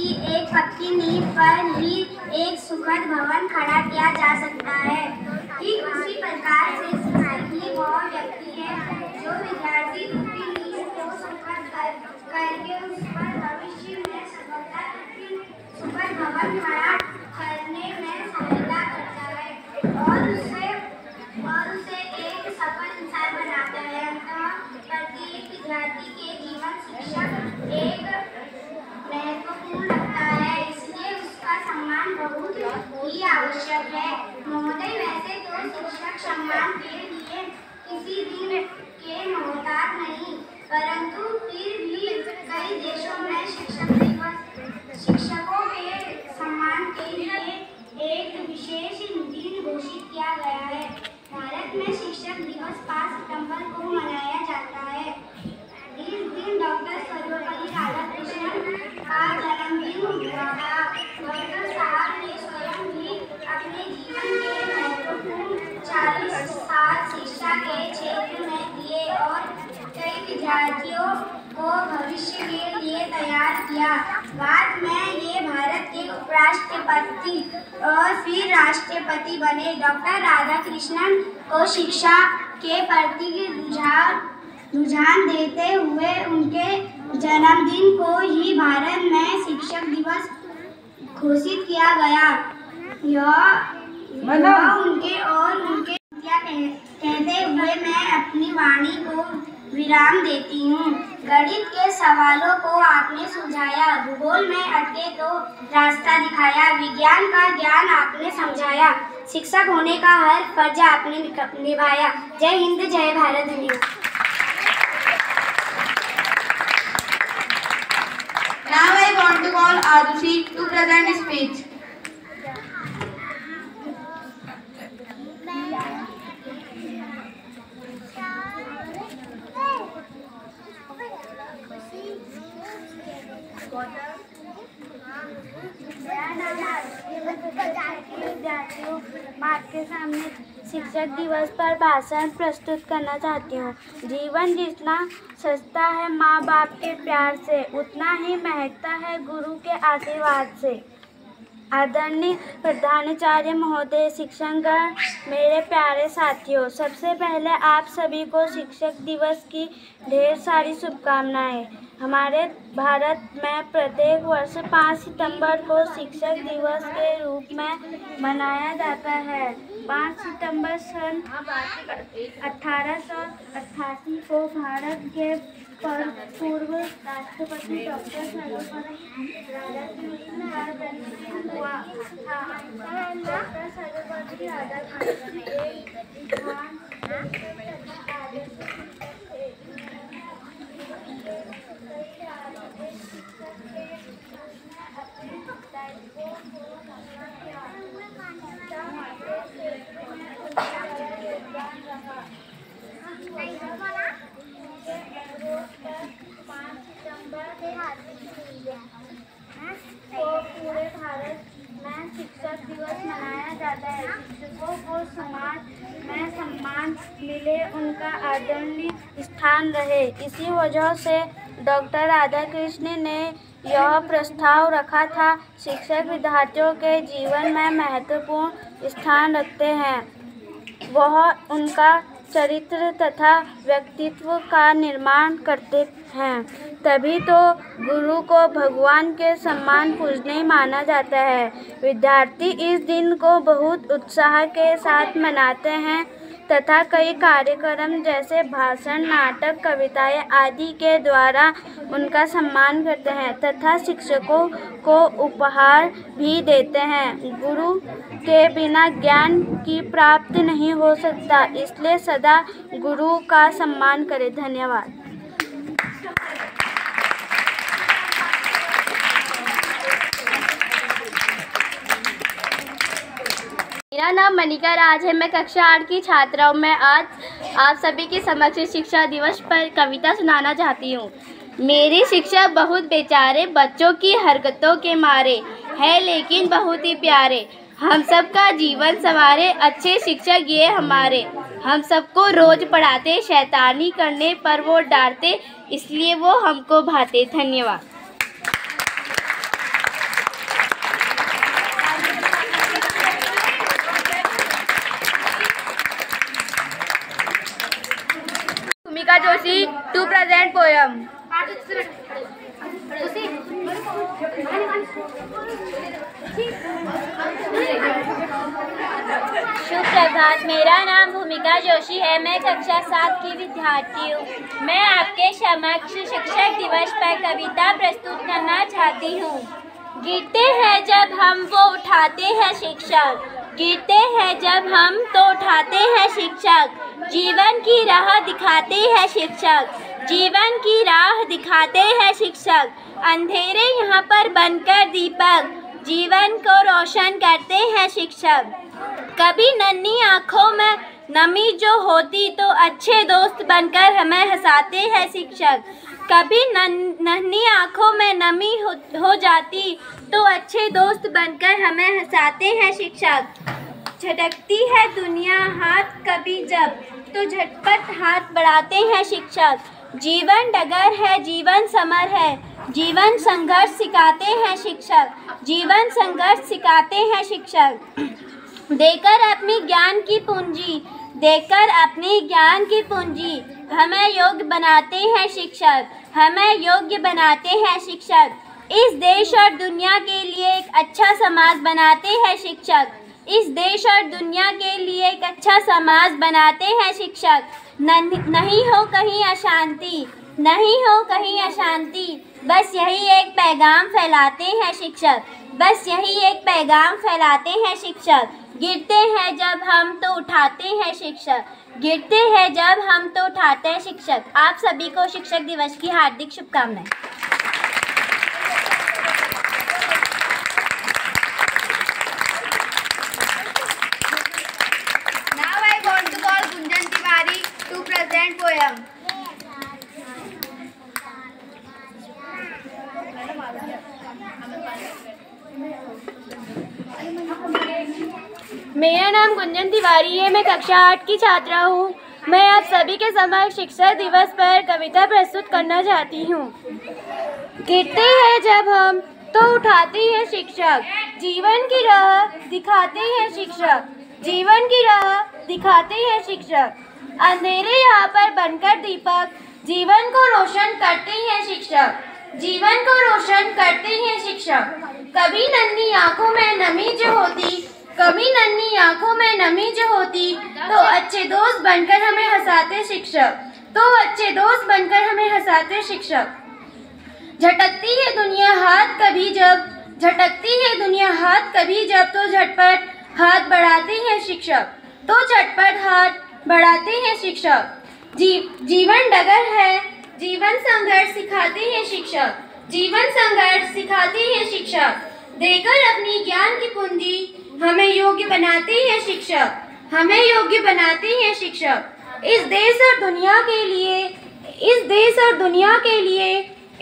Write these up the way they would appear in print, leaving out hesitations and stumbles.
की एक पक्की नींव पर ही एक सुखद भवन खड़ा किया जा सकता है। ठीक उसी प्रकार से शिक्षक ही वह व्यक्ति है जो विद्यार्थी रूपी नींव को सुखद करके उस पर भविष्य में सफलता रूपी सुखद भवन खड़ा करने में सहायता करता है और उसे एक सफल इंसान बनाता है। अतः प्रत्येक विद्यार्थी के जीवन शिक्षक एक महत्वपूर्ण रखता है, इसलिए उसका सम्मान बहुत ही आवश्यक है। महोदय, वैसे तो शिक्षक सम्मान के लिए किसी दिन के मोहताज नहीं, परंतु फिर भी कई देशों में शिक्षकों के सम्मान के लिए एक विशेष दिन घोषित किया गया है। भारत में शिक्षक दिवस 5 सितंबर को मनाया जाता है। इस दिन डॉक्टर सर्वपल्ली राधाकृष्णन का जन्मदिन हुआ था। डॉक्टर साहब ने स्वयं भी अपने जीवन के महत्वपूर्ण 40 साल शिक्षा के क्षेत्र में दिए और कई विद्यार्थियों को भविष्य के लिए तैयार किया। बाद में ये भारत के उपराष्ट्रपति और फिर राष्ट्रपति बने। डॉक्टर राधाकृष्णन को शिक्षा के प्रति रुझान देते हुए उनके जन्मदिन को ही भारत में शिक्षक दिवस घोषित किया गया। यह उनके और उनके कहते हुए मैं अपनी वाणी को विराम देती हूँ। गणित के सवालों को आपने सुलझाया, भूगोल में अटके तो रास्ता दिखाया, विज्ञान का ज्ञान आपने समझाया, शिक्षक होने का हर फर्ज आपने निभाया। जय हिंद, जय भारत। धन्यवाद। Now I want to call Arushi to present his speech. विद्यार्थियों, मैं आपके सामने शिक्षक दिवस पर भाषण प्रस्तुत करना चाहती हूँ। जीवन जितना सस्ता है माँ बाप के प्यार से, उतना ही महकता है गुरु के आशीर्वाद से। आदरणीय प्रधानाचार्य महोदय, शिक्षकगण, मेरे प्यारे साथियों, सबसे पहले आप सभी को शिक्षक दिवस की ढेर सारी शुभकामनाएं। हमारे भारत में प्रत्येक वर्ष 5 सितंबर को शिक्षक दिवस के रूप में मनाया जाता है। 5 सितंबर सन 1888 को भारत के पूर्व राष्ट्रपति डॉक्टर सर्वपल्ली राधाकृष्णन का जन्मदिन हुआ था। डॉक्टर सर्वपल्ली राधाकृष्णन एक विद्वान पूरे भारत में शिक्षक दिवस मनाया जाता है। शिक्षकों को समाज में सम्मान मिले, उनका आदरणीय स्थान रहे। इसी वजह से डॉक्टर राधाकृष्णन ने यह प्रस्ताव रखा था। शिक्षक विद्यार्थियों के जीवन में महत्वपूर्ण स्थान रखते हैं। वह उनका चरित्र तथा व्यक्तित्व का निर्माण करते हैं। तभी तो गुरु को भगवान के समान पूजनीय माना जाता है। विद्यार्थी इस दिन को बहुत उत्साह के साथ मनाते हैं तथा कई कार्यक्रम जैसे भाषण, नाटक, कविताएं आदि के द्वारा उनका सम्मान करते हैं तथा शिक्षकों को उपहार भी देते हैं। गुरु के बिना ज्ञान की प्राप्ति नहीं हो सकता, इसलिए सदा गुरु का सम्मान करें। धन्यवाद। मेरा नाम मनिका राज है। मैं कक्षा 8 की छात्रा हूँ। मैं आज आप सभी के समक्ष शिक्षा दिवस पर कविता सुनाना चाहती हूँ। मेरे शिक्षक बहुत बेचारे, बच्चों की हरकतों के मारे है लेकिन बहुत ही प्यारे। हम सबका जीवन संवारे, अच्छे शिक्षक ये हमारे। हम सबको रोज पढ़ाते, शैतानी करने पर वो डांटते, इसलिए वो हमको भाते। धन्यवाद। भूमिका जोशी टू प्रेजेंट पोयम। शुभ प्रभात। मेरा नाम भूमिका जोशी है। मैं कक्षा 7 की विद्यार्थी हूँ। मैं आपके समक्ष शिक्षक दिवस पर कविता प्रस्तुत करना चाहती हूँ। गिरते हैं जब हम वो उठाते हैं शिक्षक, गिरते हैं जब हम तो उठाते हैं शिक्षक, जीवन की राह दिखाते हैं शिक्षक, जीवन की राह दिखाते हैं शिक्षक, अंधेरे यहाँ पर बनकर दीपक, जीवन को रोशन करते हैं शिक्षक। कभी नन्ही आँखों में नमी जो होती तो अच्छे दोस्त बनकर हमें हंसाते हैं शिक्षक, कभी नन्ही आँखों में नमी हो जाती तो अच्छे दोस्त बनकर हमें हंसाते हैं शिक्षक। झटकती है दुनिया हाथ कभी जब तो झटपट हाथ बढ़ाते हैं शिक्षक, जीवन डगर है जीवन समर है, जीवन संघर्ष सिखाते हैं शिक्षक, जीवन संघर्ष सिखाते हैं शिक्षक। देकर अपनी ज्ञान की पूंजी, देकर अपनी ज्ञान की पूंजी हमें योग्य बनाते हैं शिक्षक, हमें योग्य बनाते हैं शिक्षक। इस देश और दुनिया के लिए एक अच्छा समाज बनाते हैं शिक्षक, इस देश और दुनिया के लिए एक अच्छा समाज बनाते हैं शिक्षक। नहीं हो कहीं अशांति, नहीं हो कहीं अशांति, बस यही एक पैगाम फैलाते हैं शिक्षक, बस यही एक पैगाम फैलाते हैं शिक्षक। गिरते हैं जब हम तो उठाते हैं शिक्षक, गिरते हैं जब हम तो उठाते हैं शिक्षक। आप सभी को शिक्षक दिवस की हार्दिक शुभकामनाएं। Now I want to call Gunjan Tiwari to present poem. मेरा नाम गुंजन तिवारी है। मैं कक्षा 8 की छात्रा हूँ। मैं आप सभी के समक्ष शिक्षक दिवस पर कविता प्रस्तुत करना चाहती हूँ। गिरते हैं जब हम तो उठाते हैं शिक्षक, जीवन की राह दिखाते हैं शिक्षक, जीवन की राह दिखाते हैं शिक्षक। अंधेरे यहाँ पर बनकर दीपक, जीवन को रोशन करते हैं शिक्षक, जीवन को रोशन करते हैं शिक्षक। कभी नन्ही आँखों में नमी जो होती, कभी नन्ही आँखों में नमी जो होती तो अच्छे दोस्त बनकर हमें हंसाते शिक्षक, तो अच्छे दोस्त बनकर हमें हंसाते शिक्षक। झटकती है दुनिया हाथ कभी जब, झटकती है दुनिया हाथ कभी जब तो झटपट हाथ बढ़ाते हैं शिक्षक, तो झटपट हाथ बढ़ाते हैं शिक्षक। जीवन डगर है जीवन संघर्ष सिखाते हैं शिक्षक, जीवन संघर्ष सिखाते हैं शिक्षक। देकर अपनी ज्ञान की पूंजी हमें योग्य बनाते हैं शिक्षक, हमें योग्य बनाते हैं शिक्षक। इस देश और दुनिया के लिए, इस देश और दुनिया के लिए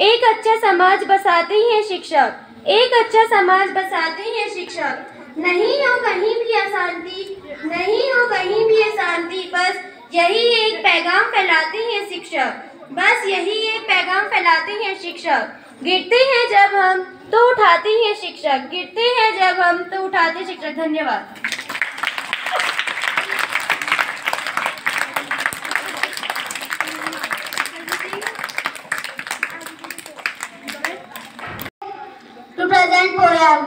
एक अच्छा समाज बसाते हैं शिक्षक, एक अच्छा समाज बसाते हैं शिक्षक। नहीं हो कहीं भी अशांति, नहीं हो कहीं भी अशांति, बस यही एक पैगाम फैलाते हैं शिक्षक, बस यही एक पैगाम फैलाते हैं शिक्षक। गिरते हैं जब हम तो उठाते हैं शिक्षक, गिरते हैं जब हम तो उठाते हैं शिक्षक। धन्यवाद। To present poem.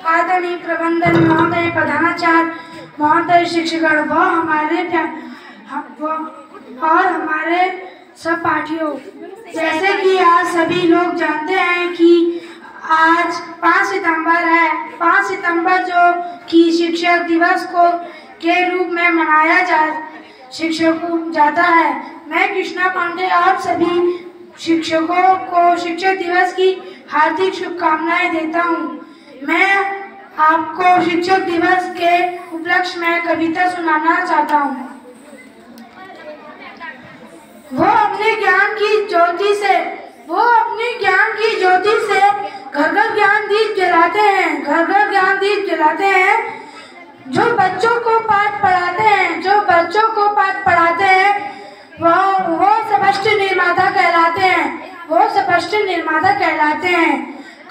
आदरणीय प्रबंधन महोदय, प्रधानाचार्य महोदय, शिक्षकगण व हमारे और हमारे सब पाठियों, जैसे कि आज सभी लोग जानते हैं कि आज 5 सितंबर है। 5 सितंबर जो कि शिक्षक दिवस को के रूप में मनाया जाता है। मैं कृष्णा पांडे आप सभी शिक्षकों को शिक्षक दिवस की हार्दिक शुभकामनाएं देता हूं। मैं आपको शिक्षक दिवस के उपलक्ष्य में कविता सुनाना चाहता हूँ। वो अपने ज्ञान की ज्योति से, वो अपने ज्ञान की ज्योति से घर घर ज्ञान दीप जलाते हैं, घर घर ज्ञान दीप जलाते हैं। जो बच्चों को पाठ पढ़ाते हैं, जो बच्चों को पाठ पढ़ाते हैं, वो स्पष्ट निर्माता कहलाते हैं। वो स्पष्ट निर्माता कहलाते हैं।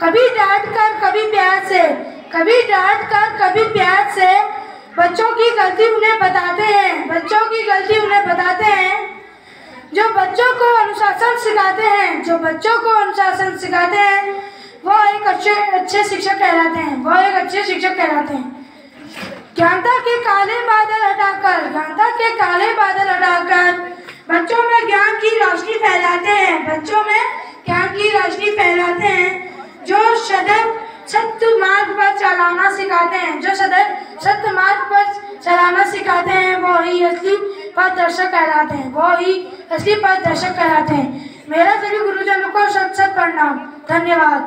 कभी डांट कर कभी प्यार से, कभी डांट कर कभी प्यार से बच्चों की गलती उन्हें बताते हैं। बच्चों की गलती उन्हें बताते हैं। जो बच्चों को अनुशासन सिखाते हैं, जो बच्चों को अनुशासन सिखाते हैं, वो एक अच्छे शिक्षक कहलाते हैं। वो एक अच्छे शिक्षक कहलाते हैं। ज्ञानता के काले बादल हटाकर, ज्ञानता के काले बादल हटाकर बच्चों में ज्ञान की रोशनी फैलाते हैं। बच्चों में ज्ञान की रोशनी फैलाते हैं। जो सदैव सत्य मार्ग पर चलाना सिखाते हैं, जो सदैव सत्य मार्ग पर चलाना सिखाते हैं, वो ही असली पथदर्शक कहलाते हैं। वो ही असली पथदर्शक कहलाते हैं। मेरा सभी गुरुजनों को शत शत प्रणाम। धन्यवाद।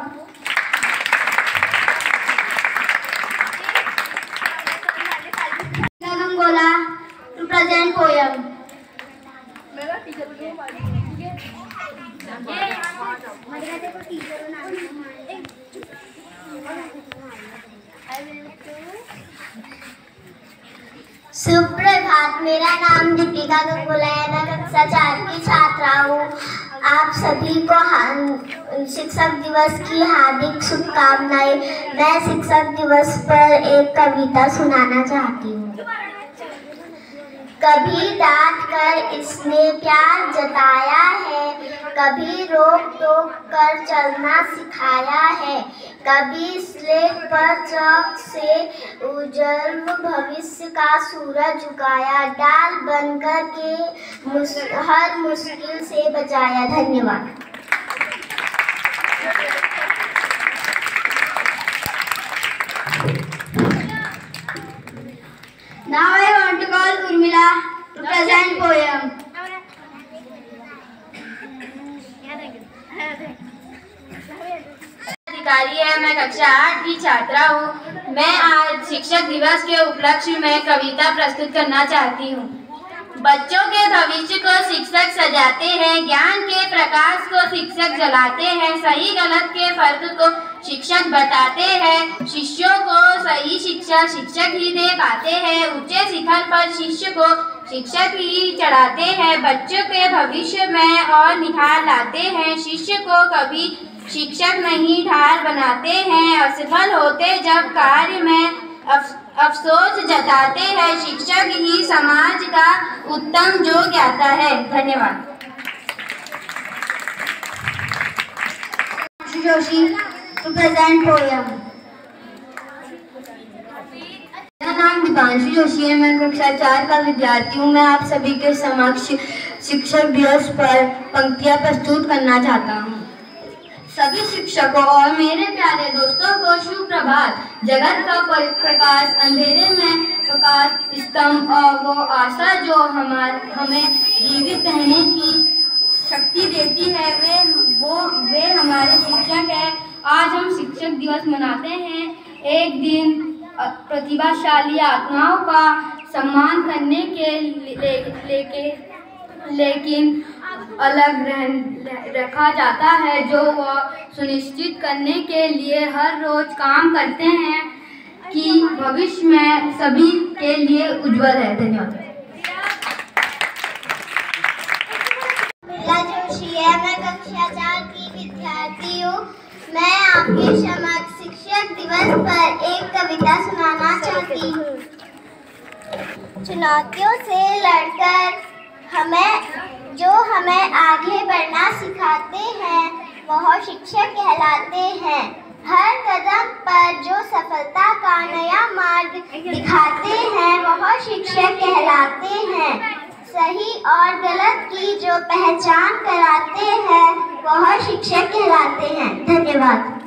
Gangola to present poem. सुप्रभात, मेरा नाम दीपिका गंगोला है। मैं कक्षा 4 की छात्रा हूँ। आप सभी को शिक्षक दिवस की हार्दिक शुभकामनाएं। मैं शिक्षक दिवस पर एक कविता सुनाना चाहती हूँ। कभी डांट कर इसने प्यार जताया है, कभी रोक टोक कर चलना सिखाया है, कभी स्लेट पर चौक से उज्जवल भविष्य का सूरज उगाया, डाल बनकर के हर मुश्किल से बचाया। धन्यवाद। Now I want to call Urmila to present poem. अधिकारी है। मैं कक्षा 8 की छात्रा हूँ। मैं आज शिक्षक दिवस के उपलक्ष्य में कविता प्रस्तुत करना चाहती हूँ। बच्चों के भविष्य को शिक्षक सजाते हैं, ज्ञान के प्रकाश को शिक्षक जलाते हैं, सही गलत के फर्क को शिक्षक बताते हैं, शिष्यों को सही शिक्षा शिक्षक ही दे पाते हैं, ऊंचे शिखर पर शिष्य को शिक्षक ही चढ़ाते हैं, बच्चों के भविष्य में और निखार लाते हैं, शिष्य को कभी शिक्षक नहीं ढाल बनाते हैं, असफल होते जब कार्य में अफसोस जताते हैं, शिक्षक ही समाज का उत्तम जो ज्ञाता है। धन्यवाद। Joshi to present poem. मेरा नाम दीपांशु जोशी है। मैं कक्षा 4 का विद्यार्थी हूँ। मैं आप सभी के समक्ष शिक्षक दिवस पर पंक्तियाँ प्रस्तुत करना चाहता हूँ। सभी शिक्षकों और मेरे प्यारे दोस्तों को शुभ प्रभात। जगत का प्रकाश अंधेरे में प्रकाश स्तंभ और वो आशा जो हमें जीवित रहने की शक्ति देती है, वे हमारे शिक्षक हैं। आज हम शिक्षक दिवस मनाते हैं। एक दिन प्रतिभाशाली आत्माओं का सम्मान करने के लेकिन अलग रखा जाता है, जो वह सुनिश्चित करने के लिए हर रोज काम करते हैं कि भविष्य में सभी के लिए उज्जवल है। धन्यवाद। जोशी है। मैं कक्षा 4 की विद्यार्थी हूँ। मैं आपके समक्ष शिक्षक दिवस पर एक कविता सुनाना चाहती हूँ। चुनौतियों से लड़कर हमें आगे बढ़ना सिखाते हैं, वह शिक्षक कहलाते हैं। हर कदम पर जो सफलता का नया मार्ग दिखाते हैं, वह शिक्षक कहलाते हैं। सही और गलत की जो पहचान कराते हैं, वह शिक्षक कहलाते हैं। धन्यवाद।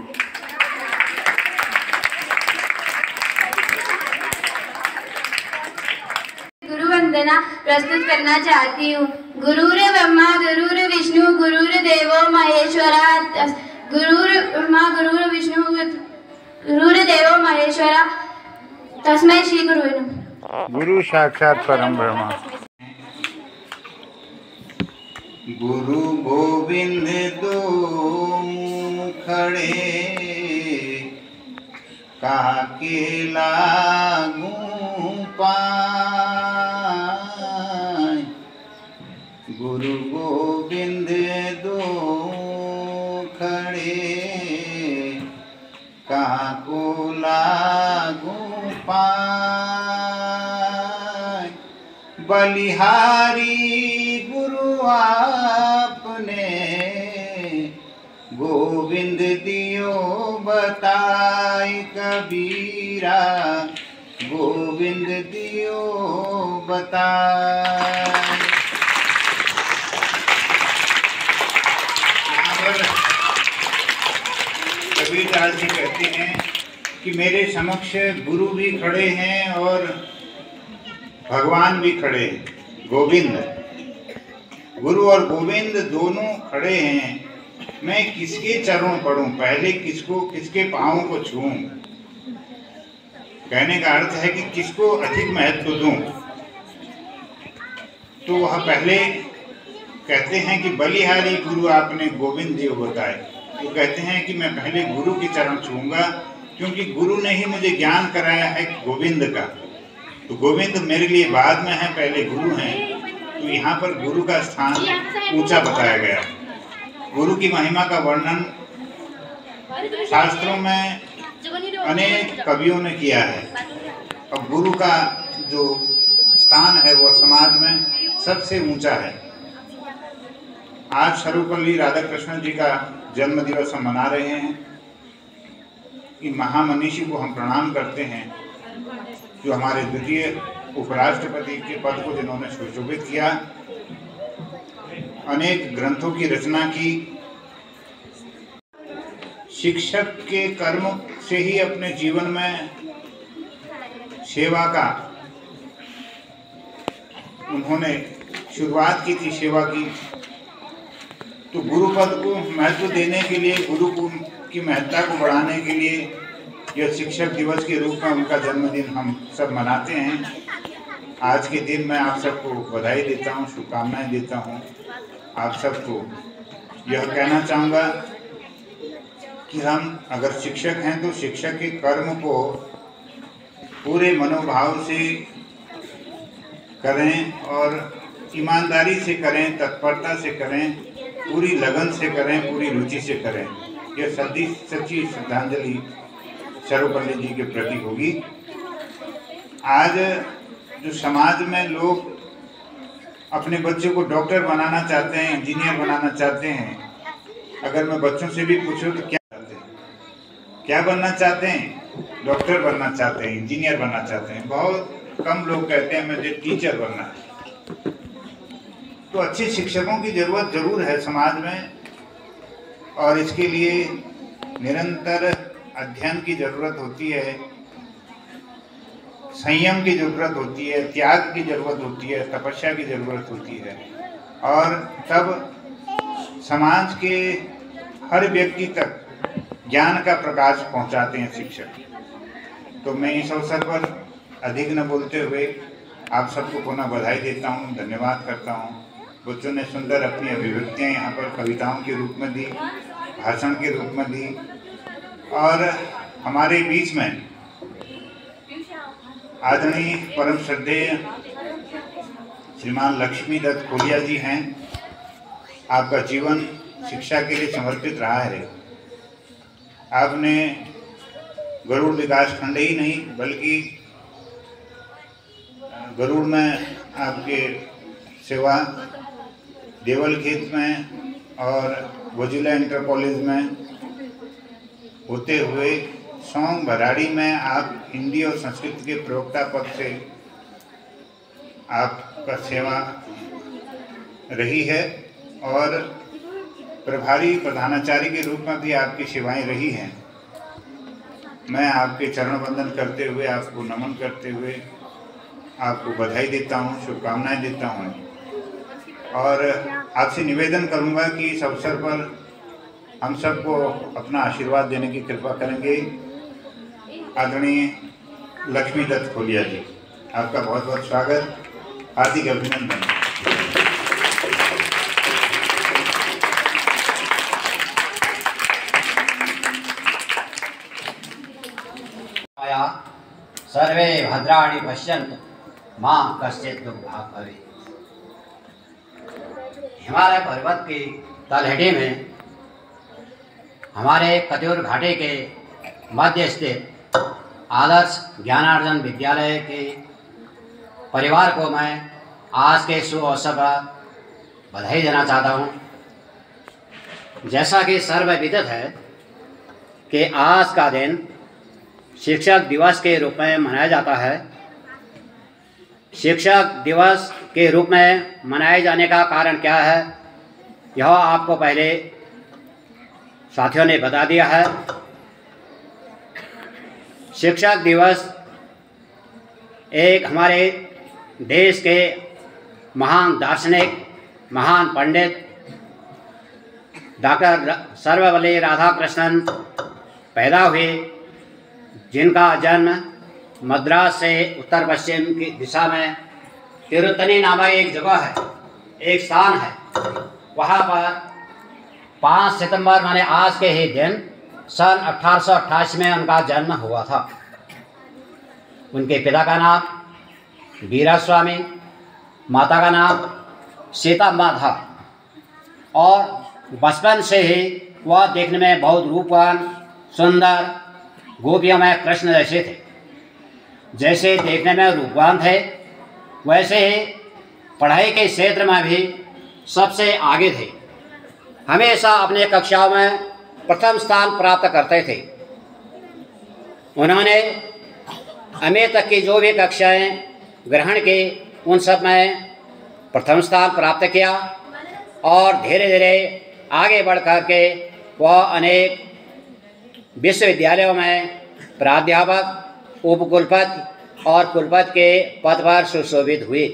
गुरु वंदना प्रस्तुत करना चाहती हूँ। गुरुर् ब्रह्मा गुरुर् विष्णु गुरुर्देवो महेश्वरा। गुरुर् ब्रह्मा गुरुर् विष्णु गुरुर्देवो महेश्वरा। तस्मै श्री गुरुवे नमः। गुरु साक्षात परम ब्रह्म। गुरु गोविंद दो खड़े काके लागू पाए। कहाँ को लागू पाए। बलिहारी गुरु आपने गोविंद दियो बताए कबीरा, गोविंद दियो बताए। कबीरदास जी कहते हैं कि मेरे समक्ष गुरु भी खड़े हैं और भगवान भी खड़े हैं, गोविंद। गुरु और गोविंद दोनों खड़े हैं, मैं किसके चरणों पढ़ूं, पहले किसको, किसके पांवों को छूऊं। कहने का अर्थ है कि किसको अधिक महत्व दूं। तो वह पहले कहते हैं कि बलिहारी गुरु आपने गोविंद दियो बताए। तो कहते हैं कि मैं पहले गुरु के चरण छूऊंगा, क्योंकि गुरु ने ही मुझे ज्ञान कराया है गोविंद का। तो गोविंद मेरे लिए बाद में है, पहले गुरु हैं। तो यहाँ पर गुरु का स्थान ऊंचा बताया गया। गुरु की महिमा का वर्णन शास्त्रों में अनेक कवियों ने किया है। और गुरु का जो स्थान है वो समाज में सबसे ऊंचा है। आज सर्वपल्ली राधाकृष्णन जी का जन्म दिवस हम मना रहे हैं। कि महामनीषी को हम प्रणाम करते हैं, जो हमारे द्वितीय उपराष्ट्रपति के पद को जिन्होंने सुशोभित किया, अनेक ग्रंथों की रचना की। शिक्षक के कर्म से ही अपने जीवन में सेवा का उन्होंने शुरुआत की थी, सेवा की। तो गुरु पद को महत्व देने के लिए, गुरु को की महत्ता को बढ़ाने के लिए यह शिक्षक दिवस के रूप में उनका जन्मदिन हम सब मनाते हैं। आज के दिन मैं आप सबको बधाई देता हूँ, शुभकामनाएं देता हूँ। आप सबको यह कहना चाहूँगा कि हम अगर शिक्षक हैं तो शिक्षक के कर्म को पूरे मनोभाव से करें और ईमानदारी से करें, तत्परता से करें, पूरी लगन से करें, पूरी रुचि से करें। यह सच्ची श्रद्धांजलि सर्वपल्ली जी के प्रति होगी। आज जो समाज में लोग अपने बच्चों को डॉक्टर बनाना चाहते हैं, इंजीनियर बनाना चाहते हैं, अगर मैं बच्चों से भी पूछूं तो क्या बनना चाहते हैं? डॉक्टर बनना चाहते हैं, इंजीनियर बनना चाहते हैं। बहुत कम लोग कहते हैं मुझे टीचर बनना है। तो अच्छे शिक्षकों की जरूरत जरूर है समाज में, और इसके लिए निरंतर अध्ययन की जरूरत होती है, संयम की जरूरत होती है, त्याग की जरूरत होती है, तपस्या की जरूरत होती है। और तब समाज के हर व्यक्ति तक ज्ञान का प्रकाश पहुंचाते हैं शिक्षक। तो मैं इस अवसर पर अधिक न बोलते हुए आप सबको पुनः बधाई देता हूं, धन्यवाद करता हूं। बच्चों ने सुंदर अपनी अभिव्यक्तियां यहाँ पर कविताओं के रूप में दी, भाषण के रूप में दी। और हमारे बीच में आदरणीय परम श्रद्धेय श्रीमान लक्ष्मी दत्त खोलिया जी हैं। आपका जीवन शिक्षा के लिए समर्पित रहा है। आपने गरुड़ विकास खंड ही नहीं बल्कि गरुड़ में आपके सेवा, देवलखेत में और वजीला इंटर कॉलेज में होते हुए सौंग भराड़ी में आप हिंदी और संस्कृत के प्रवक्ता पद से आपका सेवा रही है, और प्रभारी प्रधानाचार्य के रूप में भी आपकी सेवाएं रही हैं। मैं आपके चरण वंदन करते हुए, आपको नमन करते हुए आपको बधाई देता हूं, शुभकामनाएं देता हूं। और आपसे निवेदन करूंगा कि इस अवसर पर हम सबको अपना आशीर्वाद देने की कृपा करेंगे। आदरणीय लक्ष्मी दत्त खोलिया जी, आपका बहुत बहुत स्वागत, हार्दिक अभिनंदन। सर्वे भद्राणि पश्यन्तु मां कश्चित् दुर्भाग् भवेत्। हिमालय पर्वत की तलहटी में हमारे कतियूर घाटी के मध्य स्थित आदर्श ज्ञानार्जन विद्यालय के परिवार को मैं आज के शुभ अवसर पर बधाई देना चाहता हूँ। जैसा कि सर्वविदित है कि आज का दिन शिक्षक दिवस के रूप में मनाया जाता है। शिक्षक दिवस के रूप में मनाए जाने का कारण क्या है, यह आपको पहले साथियों ने बता दिया है। शिक्षक दिवस एक हमारे देश के महान दार्शनिक, महान पंडित डॉक्टर सर्वपल्ली राधाकृष्णन पैदा हुए, जिनका जन्म मद्रास से उत्तर पश्चिम की दिशा में तिरुत्तनी नामक एक जगह है, एक स्थान है। वहाँ पर 5 सितंबर माने आज के ही दिन सन 1828 में उनका जन्म हुआ था। उनके पिता का नाम वीरास्वामी, माता का नाम सीताम्मा था और बचपन से ही वह देखने में बहुत रूपवान, सुंदर, गोपियों में कृष्ण जैसे थे। जैसे देखने में रूपवान थे, वैसे ही पढ़ाई के क्षेत्र में भी सबसे आगे थे। हमेशा अपने कक्षाओं में प्रथम स्थान प्राप्त करते थे। उन्होंने एमए तक की जो भी कक्षाएं ग्रहण की, उन सब में प्रथम स्थान प्राप्त किया और धीरे धीरे आगे बढ़ कर के वह अनेक विश्वविद्यालयों में प्राध्यापक, उपकुलपति और कुलपति के पद पर सुशोभित हुए।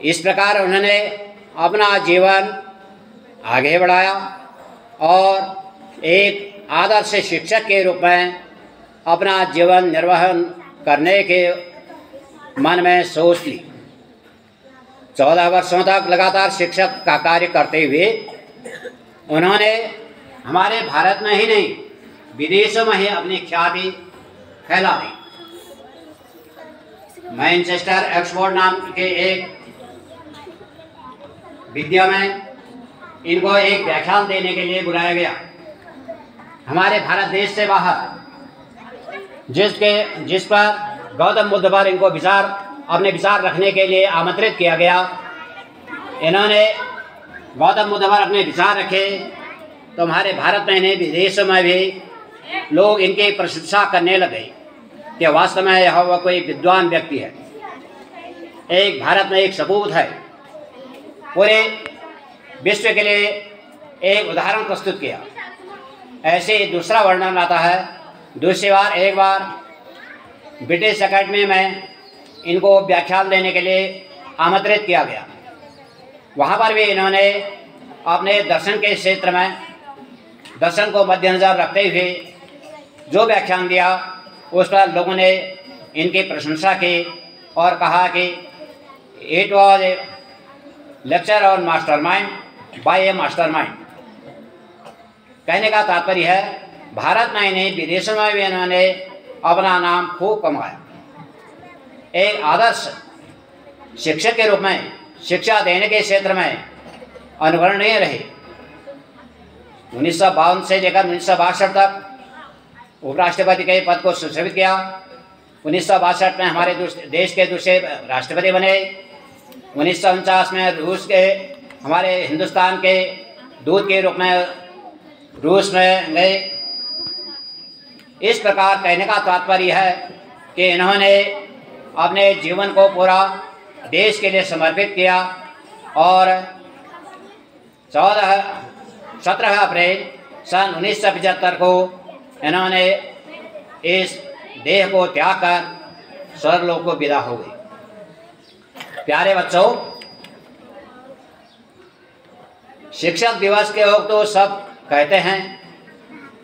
इस प्रकार उन्होंने अपना जीवन आगे बढ़ाया और एक आदर्श शिक्षक के रूप में अपना जीवन निर्वहन करने के मन में सोच ली। 14 वर्षों तक लगातार शिक्षक का कार्य करते हुए उन्होंने हमारे भारत में ही नहीं, विदेशों में ही अपनी ख्याति फैला दी। मैनचेस्टर ऑक्सफोर्ड नाम के एक विद्या में इनको एक व्याख्यान देने के लिए बुलाया गया, हमारे भारत देश से बाहर, जिस पर गौतम बुद्ध पर इनको अपने विचार रखने के लिए आमंत्रित किया गया। इन्होंने गौतम बुद्ध पर अपने विचार रखे तो हमारे भारत में नहीं, विदेशों में भी लोग इनकी प्रशंसा करने लगे कि वास्तव में यह वह कोई विद्वान व्यक्ति है। एक भारत में एक सबूत है, पूरे विश्व के लिए एक उदाहरण प्रस्तुत किया। ऐसे दूसरा वर्णन आता है। दूसरी बार एक बार ब्रिटिश एकेडमी में इनको व्याख्यान देने के लिए आमंत्रित किया गया। वहाँ पर भी इन्होंने अपने दर्शन के क्षेत्र में दर्शन को मद्देनजर रखते हुए जो व्याख्यान दिया, उस पर लोगों ने इनकी प्रशंसा की और कहा कि it was a lecture on mastermind by a mastermind. कहने का तात्पर्य है, भारत में ही नहीं, विदेशों में भी इन्होंने अपना नाम खूब कमाया। एक आदर्श शिक्षक के रूप में शिक्षा देने के क्षेत्र में अनुकरणीय रहे। 1952 से लेकर 1962 तक उपराष्ट्रपति के पद को सुशोभित किया। 1962 में हमारे देश के दूसरे राष्ट्रपति बने। 1949 में रूस के, हमारे हिंदुस्तान के दूत के रूप में रूस में गए। इस प्रकार कहने का तात्पर्य है कि इन्होंने अपने जीवन को पूरा देश के लिए समर्पित किया और 17 अप्रैल सन 1975 को इन्होंने इस देह को त्याग कर स्वर्गलोक को विदा हो गए। प्यारे बच्चों, शिक्षक दिवस के वक्त तो सब कहते हैं,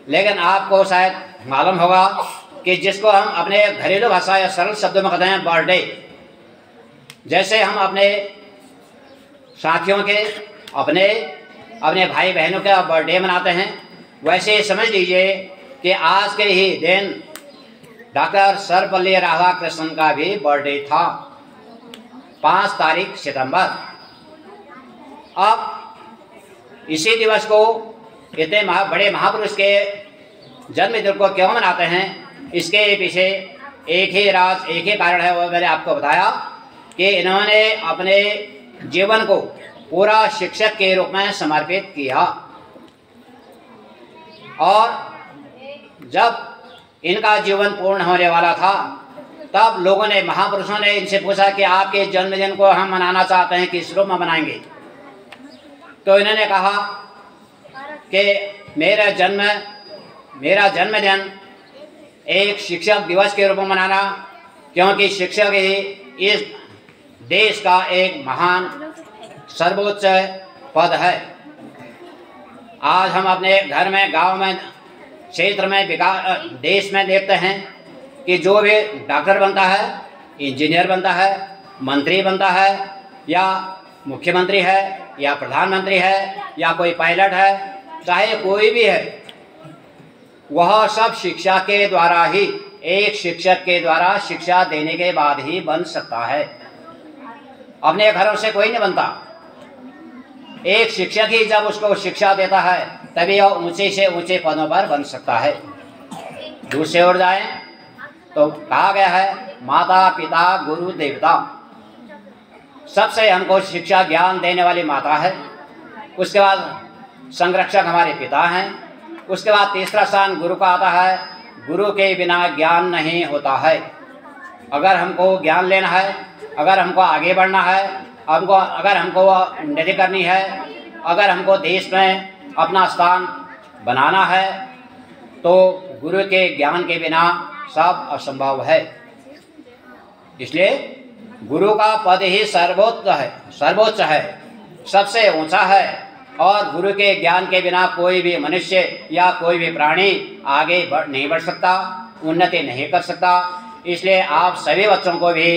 लेकिन आपको शायद मालूम होगा कि जिसको हम अपने घरेलू भाषा या सरल शब्दों में कहते हैं बर्थडे, जैसे हम अपने साथियों के, अपने भाई बहनों का बर्थडे मनाते हैं, वैसे समझ लीजिए कि आज के ही दिन डॉक्टर सर्वपल्ली राधाकृष्णन का भी बर्थडे था, 5 तारीख सितंबर। अब इसी दिवस को इतने बड़े महापुरुष के जन्मदिन को क्यों मनाते हैं, इसके पीछे एक ही राज, एक ही कारण है। वो मैंने आपको बताया कि इन्होंने अपने जीवन को पूरा शिक्षक के रूप में समर्पित किया, और जब इनका जीवन पूर्ण होने वाला था तब लोगों ने, महापुरुषों ने इनसे पूछा कि आपके जन्मदिन को हम मनाना चाहते हैं, किस रूप में मनाएंगे। तो इन्होंने कहा कि मेरा जन्मदिन एक शिक्षक दिवस के रूप में मनाना, क्योंकि शिक्षक ही इस देश का एक महान सर्वोच्च पद है। आज हम अपने घर में, गांव में, क्षेत्र में, देश में देखते हैं कि जो भी डॉक्टर बनता है, इंजीनियर बनता है, मंत्री बनता है, या मुख्यमंत्री है, या प्रधानमंत्री है, या कोई पायलट है, चाहे कोई भी है, वह सब शिक्षा के द्वारा ही, एक शिक्षक के द्वारा शिक्षा देने के बाद ही बन सकता है। अपने घरों से कोई नहीं बनता। एक शिक्षक ही जब उसको शिक्षा देता है तभी वह ऊंचे से ऊंचे पदों पर बन सकता है। दूसरे ओर जाए तो कहा गया है माता पिता गुरु देवता, सबसे हमको शिक्षा ज्ञान देने वाली माता है। उसके बाद संरक्षक हमारे पिता हैं। उसके बाद तीसरा स्थान गुरु का आता है। गुरु के बिना ज्ञान नहीं होता है। अगर हमको ज्ञान लेना है, अगर हमको आगे बढ़ना है, अगर हमको उन्नति करनी है, अगर हमको देश में अपना स्थान बनाना है, तो गुरु के ज्ञान के बिना सब असंभव है। इसलिए गुरु का पद ही सर्वोच्च है, सबसे ऊंचा है, और गुरु के ज्ञान के बिना कोई भी मनुष्य या कोई भी प्राणी आगे नहीं बढ़ सकता, उन्नति नहीं कर सकता। इसलिए आप सभी बच्चों को भी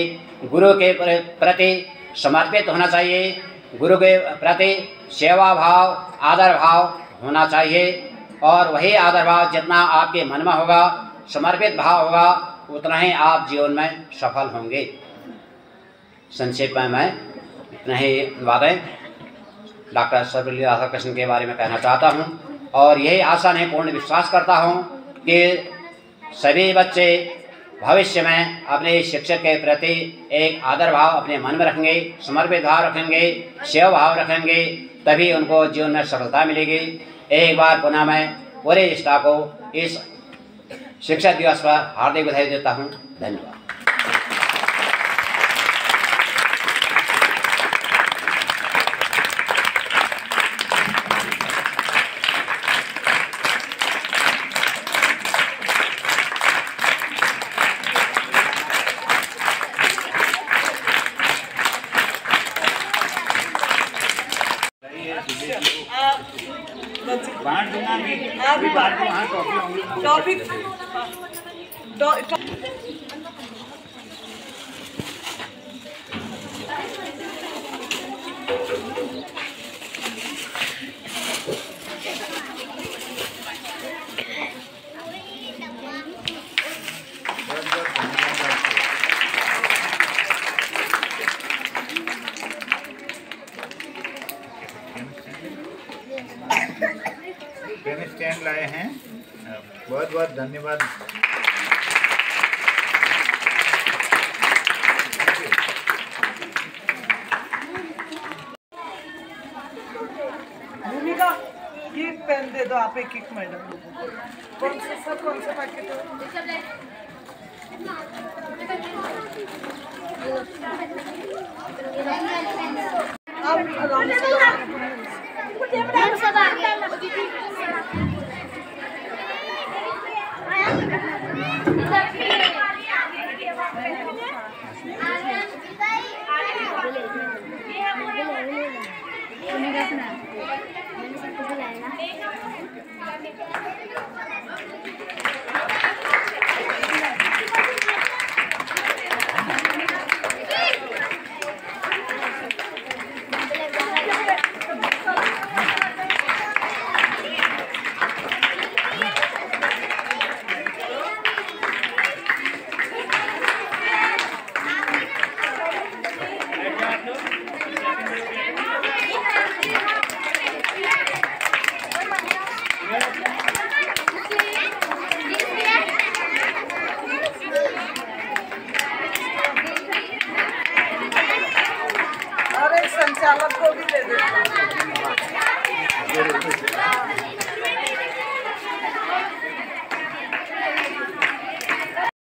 गुरु के प्रति समर्पित होना चाहिए। गुरु के प्रति सेवा भाव, आदर भाव होना चाहिए, और वही आदर भाव जितना आपके मन में होगा, समर्पित भाव होगा, उतना ही आप जीवन में सफल होंगे। संक्षेप में मैं इतना ही बातें डॉक्टर सर्वपल्ली राधाकृष्णन के बारे में कहना चाहता हूं, और यही आशा नहीं पूर्ण विश्वास करता हूं कि सभी बच्चे भविष्य में अपने शिक्षक के प्रति एक आदर भाव अपने मन में रखेंगे, समर्पित भाव रखेंगे, सेवा भाव रखेंगे, तभी उनको जीवन में सफलता मिलेगी। एक बार पुनः मैं पूरे स्टाफ को इस शिक्षक दिवस पर हार्दिक बधाई देता हूँ। धन्यवाद। बांट दूंगा भी बांट दूँ। हाँ, टॉपिक पेन स्टैंड लाए हैं। बहुत बहुत धन्यवाद। भूमिका ये पेन दे दो आप एक मैडम। कौन सा पैकेट है? आप आराम भी दे दे।